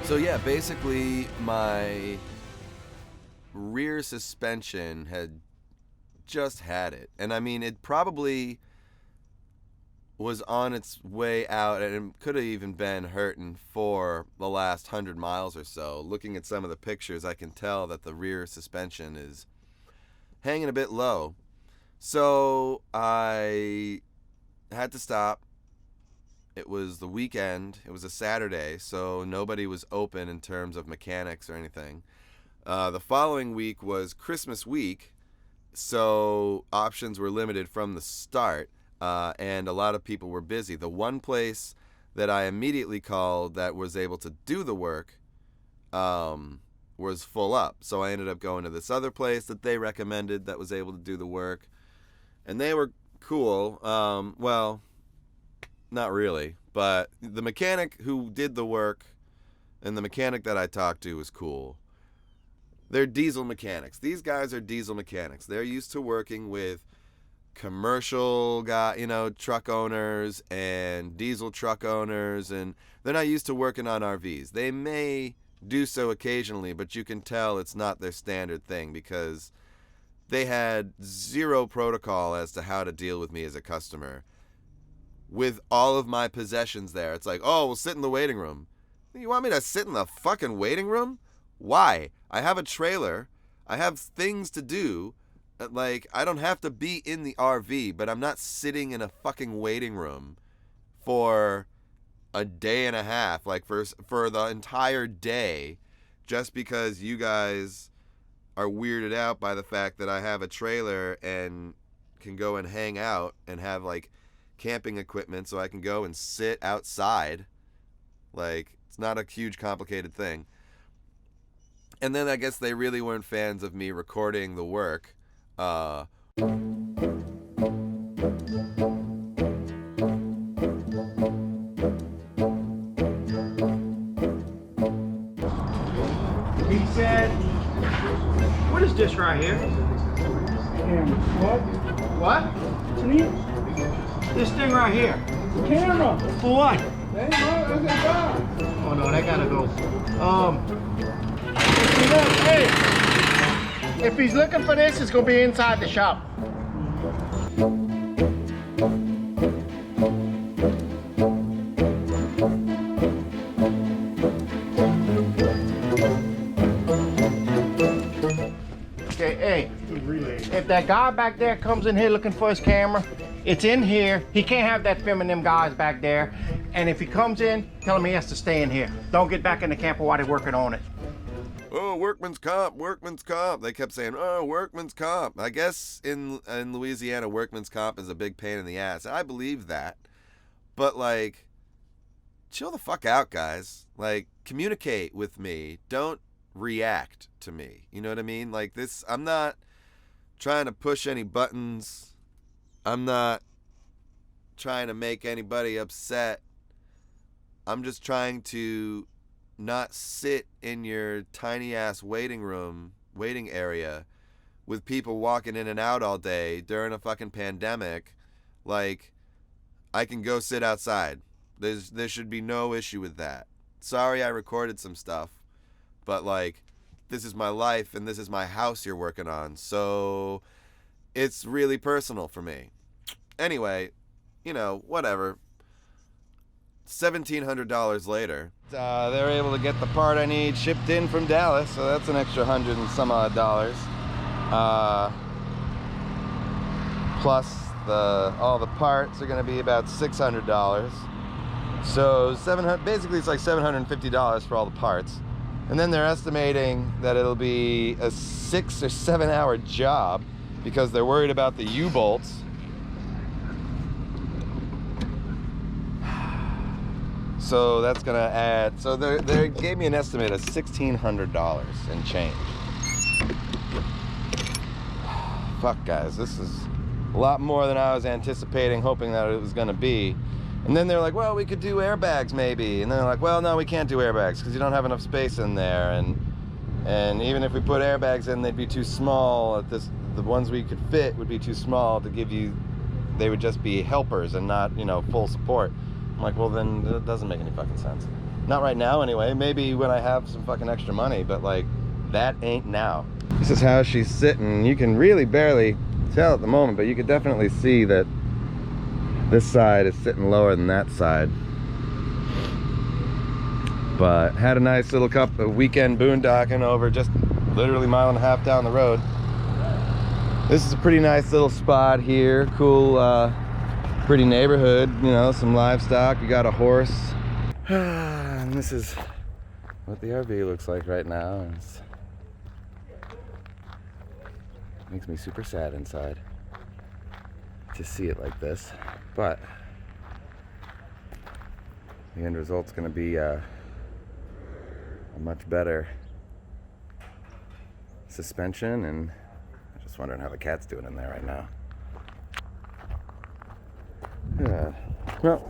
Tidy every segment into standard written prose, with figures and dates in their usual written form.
So yeah, basically my rear suspension had just had it. And I mean, it probably was on its way out, and it could have even been hurting for the last 100 miles or so. Looking at some of the pictures, I can tell that the rear suspension is hanging a bit low. So I had to stop. It was the weekend. It was a Saturday, so nobody was open in terms of mechanics or anything. The following week was Christmas week, so options were limited from the start, and a lot of people were busy. The one place that I immediately called that was able to do the work was full up. So I ended up going to this other place that they recommended that was able to do the work, and they were cool. Well, not really, but the mechanic who did the work and the mechanic that I talked to was cool. They're diesel mechanics. These guys are diesel mechanics. They're used to working with commercial truck owners and diesel truck owners, and they're not used to working on RVs. They may do so occasionally, but you can tell it's not their standard thing because they had zero protocol as to how to deal with me as a customer. With all of my possessions there, it's like, oh, we'll sit in the waiting room. You want me to sit in the fucking waiting room? Why? I have a trailer. I have things to do. Like, I don't have to be in the RV, but I'm not sitting in a fucking waiting room for a day and a half, like for the entire day, just because you guys are weirded out by the fact that I have a trailer and can go and hang out and have like camping equipment so I can go and sit outside. Like, it's not a huge complicated thing. And then I guess they really weren't fans of me recording the work. He said, what is this right here? What? What? What's in here? This thing right here. Camera. For what? Oh no, that gotta go. Hey, if he's looking for this, it's gonna be inside the shop. Okay, hey, if that guy back there comes in here looking for his camera, it's in here. He can't have that filming them guys back there. And if he comes in, tell him he has to stay in here. Don't get back in the camper while they're working on it. Oh, workman's comp, workman's comp. They kept saying, oh, workman's comp. I guess in Louisiana, workman's comp is a big pain in the ass. I believe that. But, like, chill the fuck out, guys. Like, communicate with me. Don't react to me. You know what I mean? Like, this, I'm not trying to push any buttons. I'm not trying to make anybody upset. I'm just trying to not sit in your tiny ass waiting area with people walking in and out all day during a fucking pandemic. Like, I can go sit outside. There should be no issue with that. Sorry I recorded some stuff, but like, this is my life and this is my house you're working on, so it's really personal for me. Anyway, whatever. $1,700 later, they're able to get the part I need shipped in from Dallas, so that's an extra $100 and some odd. Plus all the parts are going to be about $600. So basically it's like $750 for all the parts. And then they're estimating that it'll be a 6 or 7 hour job because they're worried about the U-bolts. So that's gonna add, so they gave me an estimate of $1,600 and change. Fuck, guys, this is a lot more than I was anticipating, hoping that it was gonna be. And then they're like, well, we could do airbags maybe. And then they're like, well, no, we can't do airbags because you don't have enough space in there. And even if we put airbags in, they'd be too small. The ones we could fit would be too small to give you, they would just be helpers and not, full support. I'm like, well, then that doesn't make any fucking sense. Not right now anyway. Maybe when I have some fucking extra money, but like, that ain't now. This is how she's sitting. You can really barely tell at the moment, but you could definitely see that this side is sitting lower than that side. But had a nice little weekend boondocking over just literally a mile and a half down the road. This is a pretty nice little spot here. Cool, pretty neighborhood, you know, some livestock. We got a horse. And this is what the RV looks like right now. And it makes me super sad inside to see it like this. But the end result's gonna be a much better suspension, and I'm just wondering how the cat's doing in there right now. Yeah. Well.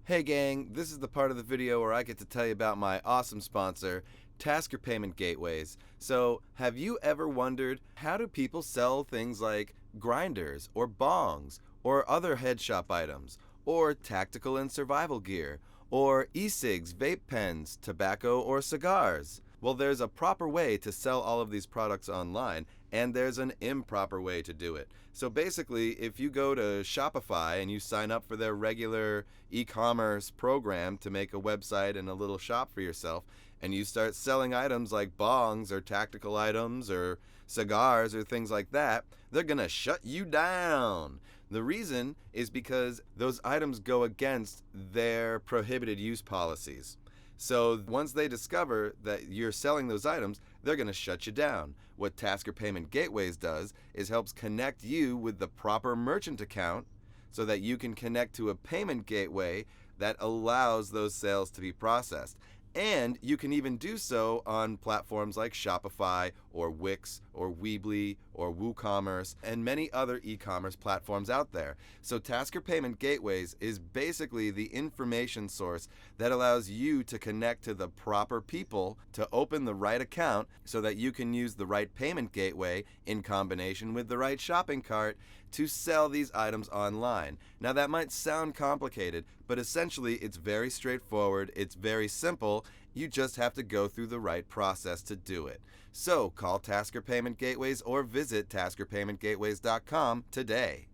Hey gang, this is the part of the video where I get to tell you about my awesome sponsor, Tasker Payment Gateways. So, have you ever wondered, how do people sell things like grinders or bongs or other head shop items, or tactical and survival gear, or e-cigs, vape pens, tobacco, or cigars? Well, there's a proper way to sell all of these products online, and there's an improper way to do it. So basically, if you go to Shopify and you sign up for their regular e-commerce program to make a website and a little shop for yourself, and you start selling items like bongs or tactical items or cigars or things like that, they're gonna shut you down. The reason is because those items go against their prohibited use policies. So once they discover that you're selling those items, they're going to shut you down. What Tasker Payment Gateways does is helps connect you with the proper merchant account so that you can connect to a payment gateway that allows those sales to be processed. And you can even do so on platforms like Shopify or Wix or Weebly or WooCommerce and many other e-commerce platforms out there. So Tasker Payment Gateways is basically the information source that allows you to connect to the proper people to open the right account so that you can use the right payment gateway in combination with the right shopping cart to sell these items online. Now that might sound complicated, but essentially it's very straightforward, it's very simple, you just have to go through the right process to do it. So call Tasker Payment Gateways or visit TaskerPaymentGateways.com today.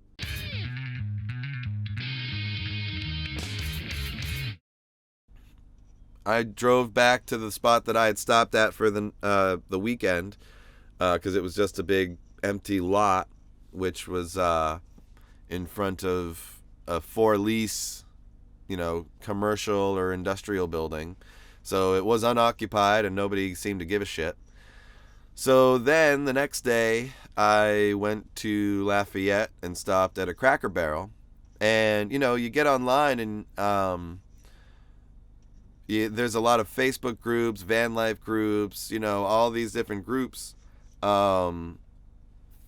I drove back to the spot that I had stopped at for the weekend because it was just a big empty lot, which was in front of a for-lease, commercial or industrial building. So it was unoccupied and nobody seemed to give a shit. So then the next day I went to Lafayette and stopped at a Cracker Barrel. And, you get online and there's a lot of Facebook groups, van life groups, all these different groups. And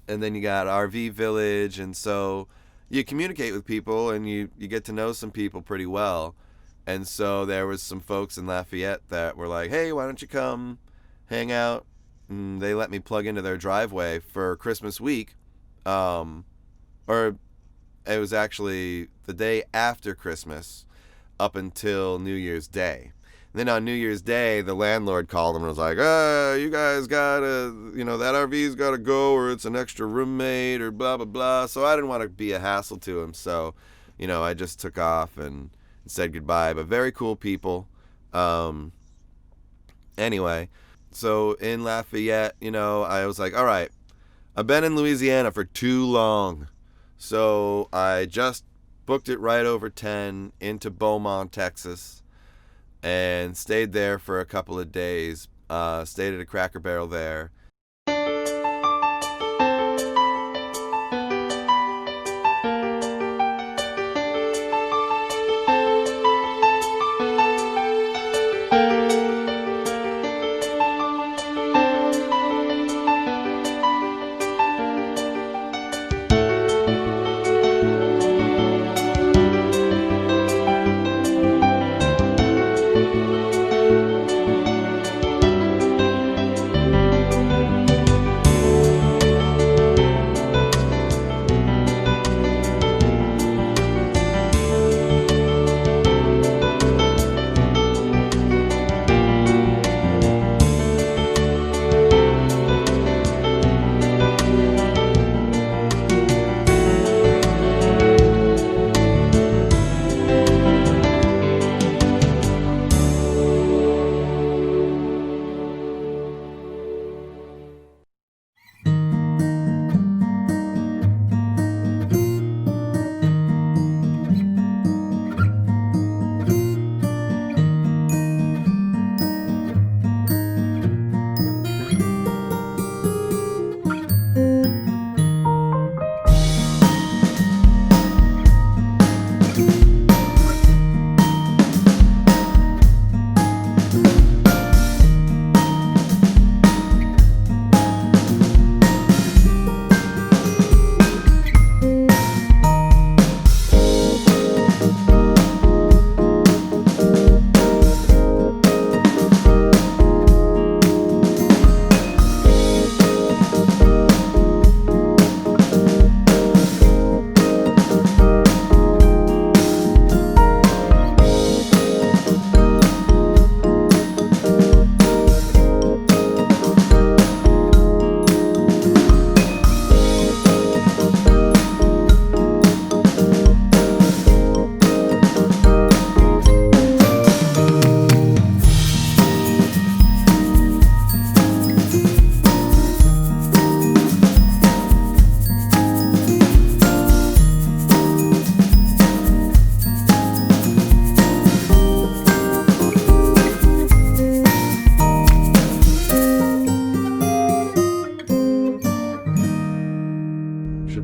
then you got RV Village. And so, you communicate with people and you get to know some people pretty well. And so there was some folks in Lafayette that were like, hey, why don't you come hang out? And they let me plug into their driveway for Christmas week. Or it was actually the day after Christmas up until New Year's Day. And then on New Year's Day, the landlord called them and was like, you guys gotta, that RV's gotta go, or it's an extra roommate, or blah, blah, blah. So I didn't want to be a hassle to him. So, I just took off and said goodbye. But very cool people. Anyway, so in Lafayette, I was like, all right, I've been in Louisiana for too long. So I just booked it right over 10 into Beaumont, Texas, and stayed there for a couple of days. Stayed at a Cracker Barrel there.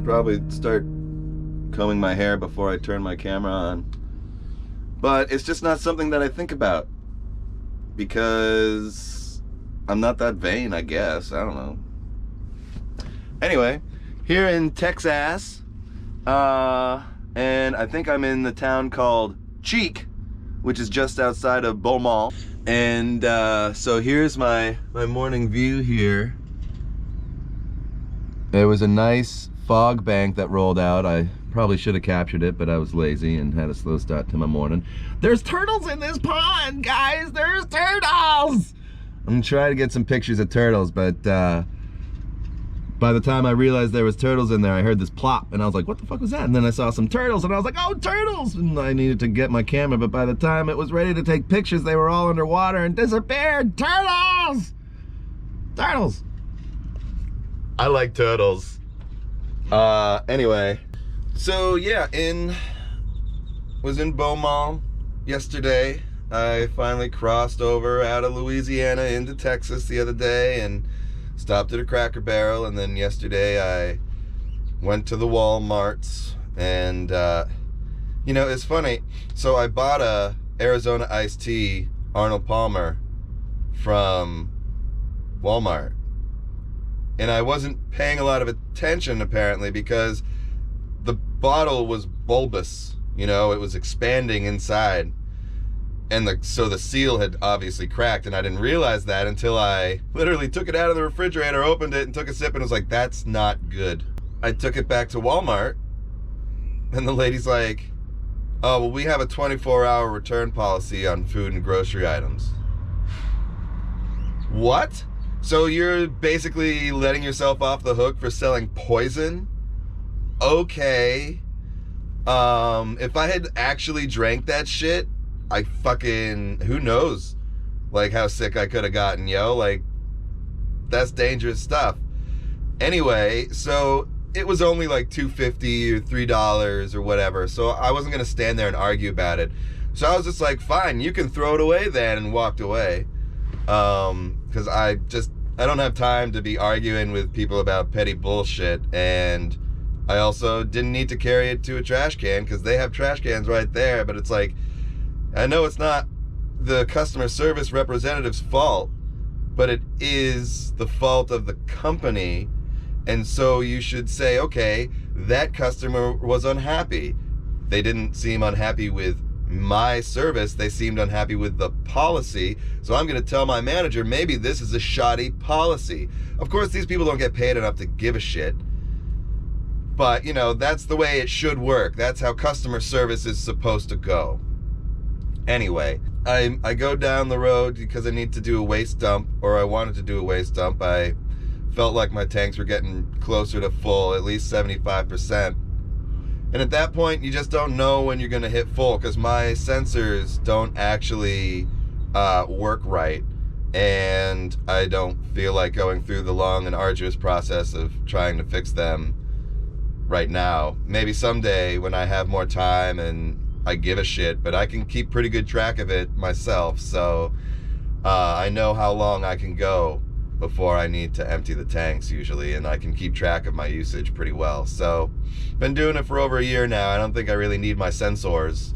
Probably start combing my hair before I turn my camera on. But it's just not something that I think about because I'm not that vain, I guess. I don't know. Anyway, here in Texas, and I think I'm in the town called Cheek, which is just outside of Beaumont. And so here's my morning view here. There was a nice fog bank that rolled out. I probably should have captured it, but I was lazy and had a slow start to my morning. There's turtles in this pond, guys! There's turtles! I'm trying to get some pictures of turtles, but by the time I realized there was turtles in there, I heard this plop, and I was like, what the fuck was that? And then I saw some turtles, and I was like, oh, turtles! And I needed to get my camera, but by the time it was ready to take pictures, they were all underwater and disappeared! Turtles! Turtles! I like turtles. Anyway, so yeah, was in Beaumont yesterday. I finally crossed over out of Louisiana into Texas the other day and stopped at a Cracker Barrel, and then yesterday I went to the Walmarts, and it's funny. So I bought a Arizona iced tea Arnold Palmer from Walmart. And I wasn't paying a lot of attention, apparently, because the bottle was bulbous, you know, it was expanding inside. And so the seal had obviously cracked, and I didn't realize that until I literally took it out of the refrigerator, opened it, and took a sip, and was like, that's not good. I took it back to Walmart, and the lady's like, oh, well, we have a 24-hour return policy on food and grocery items. What? So you're basically letting yourself off the hook for selling poison? Okay. If I had actually drank that shit, I fucking, who knows, like, how sick I could have gotten, yo. Like, that's dangerous stuff. Anyway, so it was only like $2.50 or $3 or whatever, so I wasn't gonna stand there and argue about it. So I was just like, fine, you can throw it away then, and walked away. Because I don't have time to be arguing with people about petty bullshit, and I also didn't need to carry it to a trash can, because they have trash cans right there. But it's like, I know it's not the customer service representative's fault, but it is the fault of the company. And so you should say, okay, that customer was unhappy. They didn't seem unhappy with my service. They seemed unhappy with the policy. So I'm going to tell my manager, maybe this is a shoddy policy. Of course, these people don't get paid enough to give a shit. But, you know, that's the way it should work. That's how customer service is supposed to go. Anyway, I go down the road because I need to do a waste dump, or I wanted to do a waste dump. I felt like my tanks were getting closer to full, at least 75%. And at that point, you just don't know when you're going to hit full, because my sensors don't actually work right. And I don't feel like going through the long and arduous process of trying to fix them right now. Maybe someday when I have more time and I give a shit, but I can keep pretty good track of it myself. So I know how long I can go before I need to empty the tanks usually, and I can keep track of my usage pretty well. So been doing it for over a year now. I don't think I really need my sensors.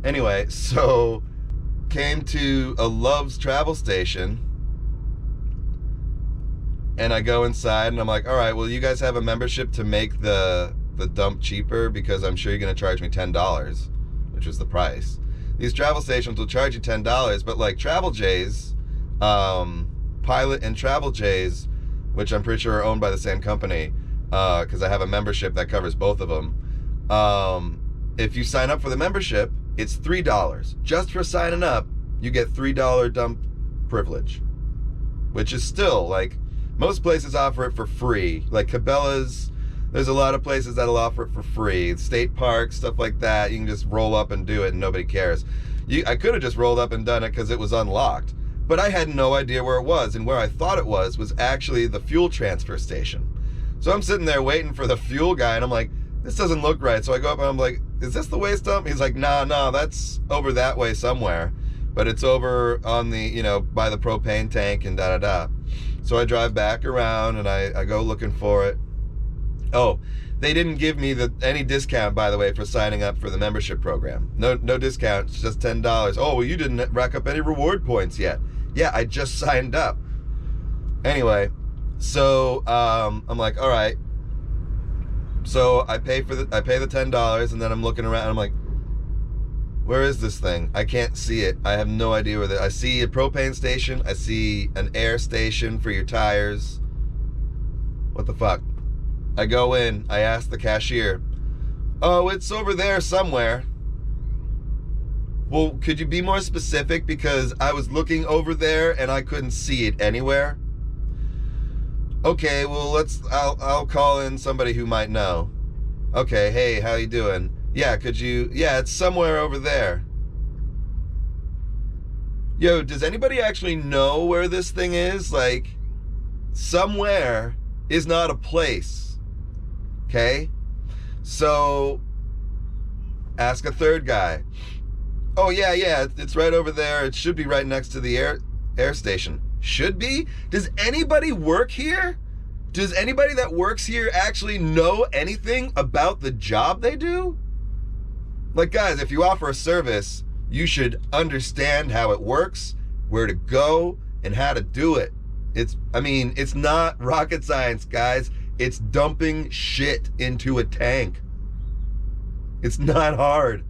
Anyway, so came to a Love's travel station, and I go inside and I'm like, all right, well, you guys have a membership to make the dump cheaper, because I'm sure you're going to charge me $10, which was the price. These travel stations will charge you $10, but like Travel J's, Pilot and Travel J's, which I'm pretty sure are owned by the same company, because I have a membership that covers both of them. If you sign up for the membership, it's $3. Just for signing up, you get $3 dump privilege, which is still, like, most places offer it for free. Like Cabela's, there's a lot of places that'll offer it for free. State parks, stuff like that, you can just roll up and do it and nobody cares. I could have just rolled up and done it because it was unlocked, but I had no idea where it was, and where I thought it was actually the fuel transfer station. So I'm sitting there waiting for the fuel guy, and I'm like, this doesn't look right. So I go up and I'm like, is this the waste dump? He's like, no, that's over that way somewhere, but it's over on the, you know, by the propane tank and da-da-da. So I drive back around and I go looking for it. Oh, they didn't give me any discount, by the way, for signing up for the membership program. No discount, it's just $10. Oh, well, you didn't rack up any reward points yet. Yeah, I just signed up. Anyway, so I'm like, all right. So I pay the $10, and then I'm looking around and I'm like, where is this thing? I can't see it. I have no idea where I see a propane station. I see an air station for your tires. What the fuck? I go in, I ask the cashier, oh, it's over there somewhere. Well, could you be more specific? Because I was looking over there and I couldn't see it anywhere. Okay, well, I'll call in somebody who might know. Okay, hey, how you doing? Yeah, yeah, it's somewhere over there. Yo, does anybody actually know where this thing is? Like, somewhere is not a place. Okay? So, ask a third guy. Oh, yeah, it's right over there. It should be right next to the air station. Should be? Does anybody work here? Does anybody that works here actually know anything about the job they do? Like, guys, if you offer a service, you should understand how it works, where to go, and how to do it. It's not rocket science, guys. It's dumping shit into a tank. It's not hard.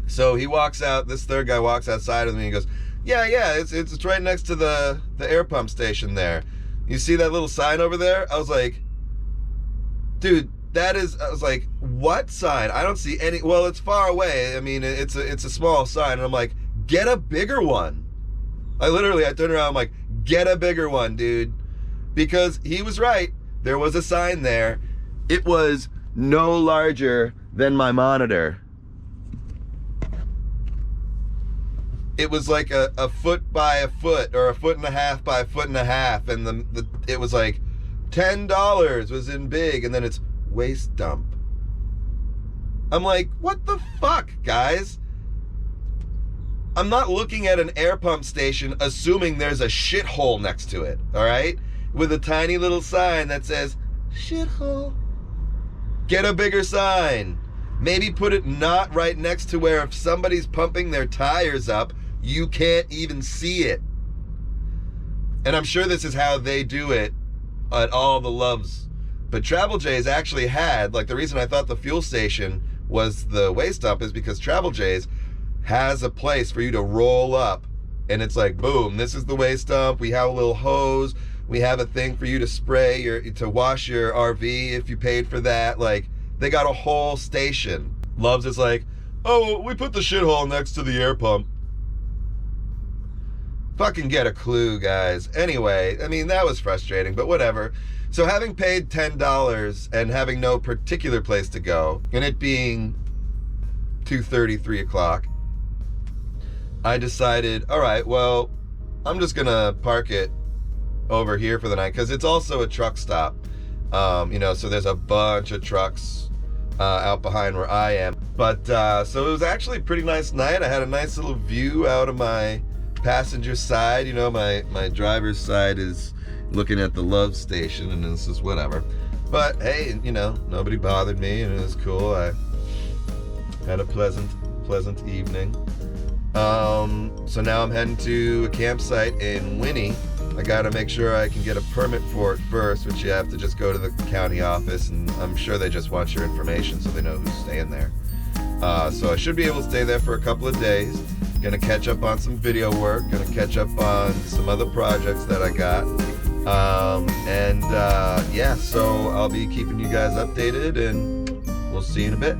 So he walks out, this third guy walks outside with me and goes, yeah, it's right next to the air pump station there. You see that little sign over there? I was like, dude, I was like, what sign? I don't see any. Well, it's far away. I mean, it's a small sign. And I'm like, get a bigger one. I turned around, I'm like, get a bigger one, dude. Because he was right. There was a sign there. It was no larger than my monitor. It was like a foot by a foot, or a foot and a half by a foot and a half, and it was like $10 was in big, and then it's waste dump. I'm like, what the fuck, guys? I'm not looking at an air pump station assuming there's a shithole next to it, all right? With a tiny little sign that says shithole. Get a bigger sign. Maybe put it not right next to where if somebody's pumping their tires up, you can't even see it. And I'm sure this is how they do it at all the Loves. But Travel J's actually had, like, the reason I thought the fuel station was the waste dump is because Travel J's has a place for you to roll up. And it's like, boom, this is the waste dump. We have a little hose. We have a thing for you to spray to wash your RV if you paid for that. Like, they got a whole station. Loves is like, oh, we put the shithole next to the air pump. Fucking get a clue, guys. Anyway, I mean, that was frustrating, but whatever. So having paid $10 and having no particular place to go, and it being 2:30, 3 o'clock, I decided, all right, well, I'm just gonna park it over here for the night, because it's also a truck stop. So there's a bunch of trucks out behind where I am. But so it was actually a pretty nice night. I had a nice little view out of my passenger side. You know, my driver's side is looking at the Love station, and this is whatever. But hey, nobody bothered me, and it was cool. I had a pleasant evening. So now I'm heading to a campsite in Winnie. I gotta make sure I can get a permit for it first, which you have to just go to the county office, and I'm sure they just want your information so they know who's staying there. So I should be able to stay there for a couple of days. Gonna catch up on some video work, gonna catch up on some other projects that I got. So I'll be keeping you guys updated, and we'll see you in a bit.